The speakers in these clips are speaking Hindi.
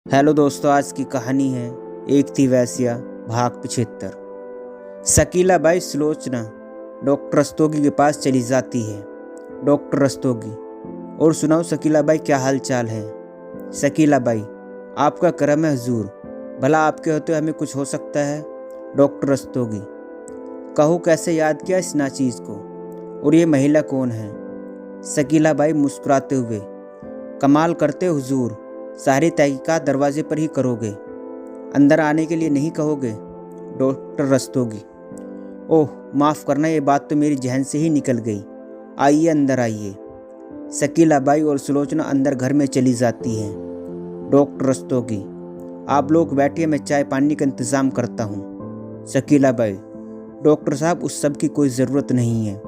हेलो दोस्तों, आज की कहानी है एक थी वैश्या भाग 75। शकीला बाई सुलोचना डॉक्टर रस्तोगी के पास चली जाती है। डॉक्टर रस्तोगी: और सुनाओ शकीला बाई, क्या हाल चाल है? शकीला बाई: आपका करम है हुजूर, भला आपके होते हमें कुछ हो सकता है? डॉक्टर रस्तोगी: कहो कैसे याद किया इस नाचीज को, और ये महिला कौन है? शकीला बाई मुस्कुराते हुए: कमाल करते हो हुजूर, सारी तहकीकात दरवाजे पर ही करोगे, अंदर आने के लिए नहीं कहोगे? डॉक्टर रस्तोगी: ओह माफ़ करना, ये बात तो मेरी जहन से ही निकल गई। आइए अंदर आइए। शकीला बाई और सुलोचना अंदर घर में चली जाती हैं। डॉक्टर रस्तोगी: आप लोग बैठिए, मैं चाय पानी का इंतज़ाम करता हूँ। शकीला बाई: डॉक्टर साहब, उस सब की कोई ज़रूरत नहीं है।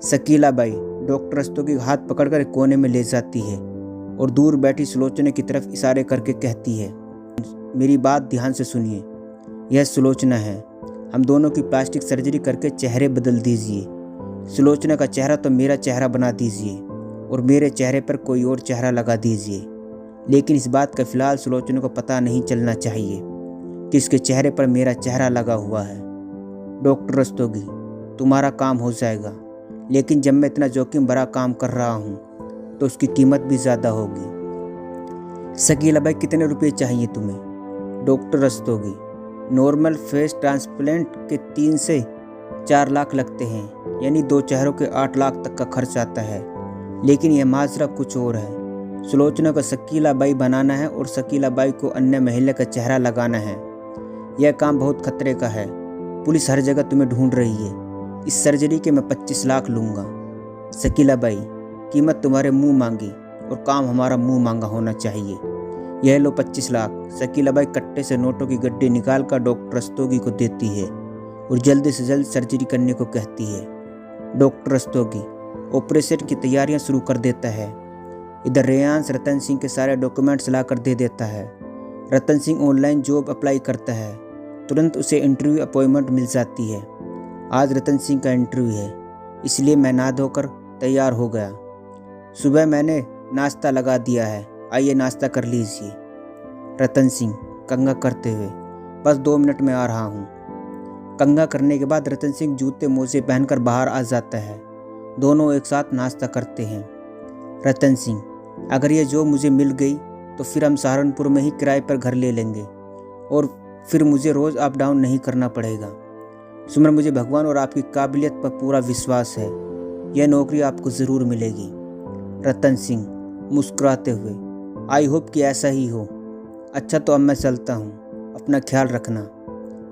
शकीला बाई डॉक्टर रस्तोगी का हाथ पकड़कर एक कोने में ले जाती है और दूर बैठी सुलोचना की तरफ इशारे करके कहती है, मेरी बात ध्यान से सुनिए, यह सुलोचना है। हम दोनों की प्लास्टिक सर्जरी करके चेहरे बदल दीजिए। सुलोचना का चेहरा तो मेरा चेहरा बना दीजिए और मेरे चेहरे पर कोई और चेहरा लगा दीजिए, लेकिन इस बात का फ़िलहाल सुलोचना को पता नहीं चलना चाहिए कि इसके चेहरे पर मेरा चेहरा लगा हुआ है। डॉक्टर रस्तोगी: तुम्हारा काम हो जाएगा, लेकिन जब मैं इतना जोखिम भरा काम कर रहा हूँ तो उसकी कीमत भी ज़्यादा होगी। शकीला बाई: कितने रुपए चाहिए तुम्हें? Doctor Rastogi: normal face transplant के 3 से 4 लाख लगते हैं, यानी 2 चेहरों के 8 लाख तक का खर्च आता है, लेकिन यह माजरा कुछ और है। सुलोचना को शकीला बाई बनाना है और शकीला बाई को अन्य महिला का चेहरा लगाना है। यह काम बहुत खतरे का है, पुलिस हर जगह तुम्हें ढूंढ रही है। इस सर्जरी के मैं 25 लाख लूँगा। शकीला बाई: कीमत तुम्हारे मुंह मांगी और काम हमारा मुंह मांगा होना चाहिए। यह लो 25 लाख। शकीला बाई कट्टे से नोटों की गड्डी निकालकर डॉक्टर रस्तोगी को देती है और जल्दी से जल्द सर्जरी करने को कहती है। डॉक्टर रस्तोगी ऑपरेशन की तैयारियां शुरू कर देता है। इधर रेयांश रतन सिंह के सारे डॉक्यूमेंट्स ला कर दे देता है। Ratan Singh online job apply करता है, तुरंत उसे इंटरव्यू अपॉइंटमेंट मिल जाती है। आज रतन सिंह का इंटरव्यू है, इसलिए मैं नहा धोकर तैयार हो गया। सुबह मैंने नाश्ता लगा दिया है, आइए नाश्ता कर लीजिए। रतन सिंह कंघा करते हुए: बस 2 मिनट में आ रहा हूँ। कंघा करने के बाद रतन सिंह जूते मोजे पहनकर बाहर आ जाता है। दोनों एक साथ नाश्ता करते हैं। रतन सिंह: अगर ये जो मुझे मिल गई तो फिर हम सहारनपुर में ही किराए पर घर ले लेंगे और फिर मुझे रोज़ अप डाउन नहीं करना पड़ेगा। सुमन, मुझे भगवान और आपकी काबिलियत पर पूरा विश्वास है, यह नौकरी आपको ज़रूर मिलेगी। रतन सिंह मुस्कुराते हुए: आई होप कि ऐसा ही हो। अच्छा तो अब मैं चलता हूँ, अपना ख्याल रखना।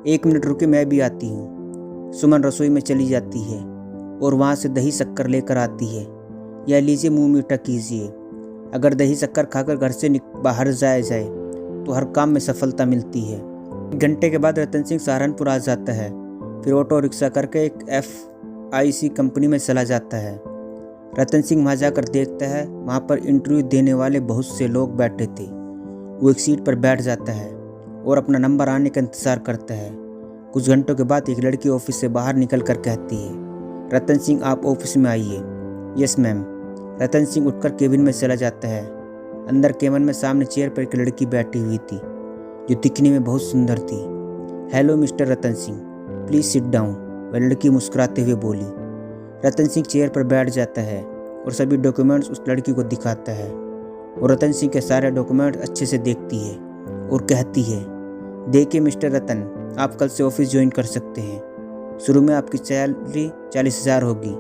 1 मिनट रुके, मैं भी आती हूँ। सुमन रसोई में चली जाती है और वहाँ से दही शक्कर लेकर आती है। यह लीजिए, मुँह मीठा कीजिए। अगर दही शक्कर खाकर घर से बाहर जाया जाए तो हर काम में सफलता मिलती है। 1 घंटे के बाद रतन सिंह सहारनपुर आ जाता है, फिर ऑटो रिक्शा करके एक FIC कंपनी में चला जाता है। रतन सिंह वहाँ जाकर देखता है, वहाँ पर इंटरव्यू देने वाले बहुत से लोग बैठे थे। वो एक सीट पर बैठ जाता है और अपना नंबर आने का इंतज़ार करता है। कुछ घंटों के बाद एक लड़की ऑफिस से बाहर निकल कर कहती है, रतन सिंह आप ऑफिस में आइए। Yes ma'am. रतन सिंह उठकर केबिन में चला जाता है। अंदर केबिन में सामने चेयर पर एक लड़की बैठी हुई थी जो दिखने में बहुत सुंदर थी। Hello mister Ratan Singh, please sit down, वह लड़की मुस्कुराते हुए बोली। रतन सिंह चेयर पर बैठ जाता है और सभी डॉक्यूमेंट्स उस लड़की को दिखाता है और रतन सिंह के सारे डॉक्यूमेंट अच्छे से देखती है और कहती है, देखिए मिस्टर रतन, आप कल से ऑफिस ज्वाइन कर सकते हैं। शुरू में आपकी सैलरी 40,000 होगी,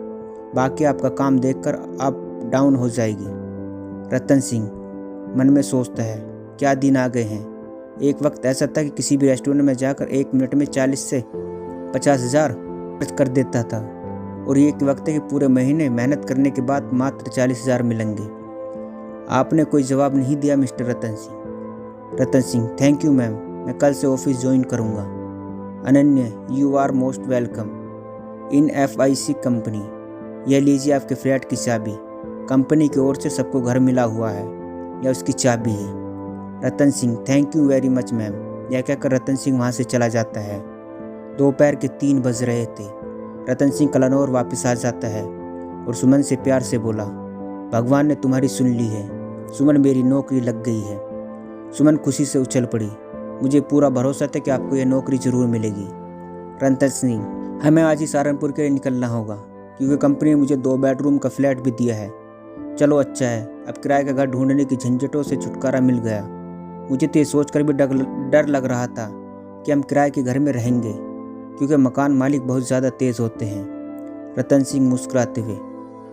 बाकी आपका काम देखकर आप डाउन हो जाएगी। रतन सिंह मन में सोचता है, क्या दिन आ गए हैं। एक वक्त ऐसा था कि किसी भी रेस्टोरेंट में जाकर 1 मिनट में 40 से 50,000 खर्च कर देता था, और ये वक्त है कि पूरे महीने मेहनत करने के बाद मात्र 40,000 मिलेंगे। आपने कोई जवाब नहीं दिया mister Ratan Singh. Ratan Singh: thank you ma'am, मैं कल से ऑफिस ज्वाइन करूँगा। Ananya: you are most welcome in FIC company. यह लीजिए आपके फ्लैट की चाबी, कंपनी की ओर से सबको घर मिला हुआ है, यह उसकी चाबी है। Ratan Singh: thank you very much ma'am. यह कहकर रतन सिंह वहाँ से चला जाता है। दोपहर के 3 बज रहे थे। रतन सिंह कलानौर वापस आ जाता है और सुमन से प्यार से बोला, भगवान ने तुम्हारी सुन ली है सुमन, मेरी नौकरी लग गई है। सुमन खुशी से उछल पड़ी। मुझे पूरा भरोसा था कि आपको यह नौकरी जरूर मिलेगी। रतन सिंह, हमें आज ही सहारनपुर के लिए निकलना होगा क्योंकि कंपनी ने मुझे 2 बेडरूम का फ्लैट भी दिया है। चलो अच्छा है, अब किराए का घर ढूंढने की झंझटों से छुटकारा मिल गया। मुझे तो ये सोचकर भी डर लग रहा था कि हम किराए के घर में रहेंगे क्योंकि मकान मालिक बहुत ज़्यादा तेज़ होते हैं। रतन सिंह मुस्कुराते हुए,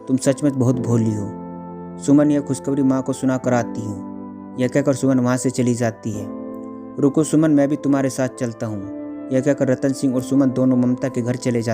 तुम सच में बहुत भोली हो। सुमन, यह खुशखबरी माँ को सुना कर आती हूँ। यह कहकर सुमन वहाँ से चली जाती है। रुको सुमन, मैं भी तुम्हारे साथ चलता हूँ। यह कहकर रतन सिंह और सुमन दोनों ममता के घर चले जाते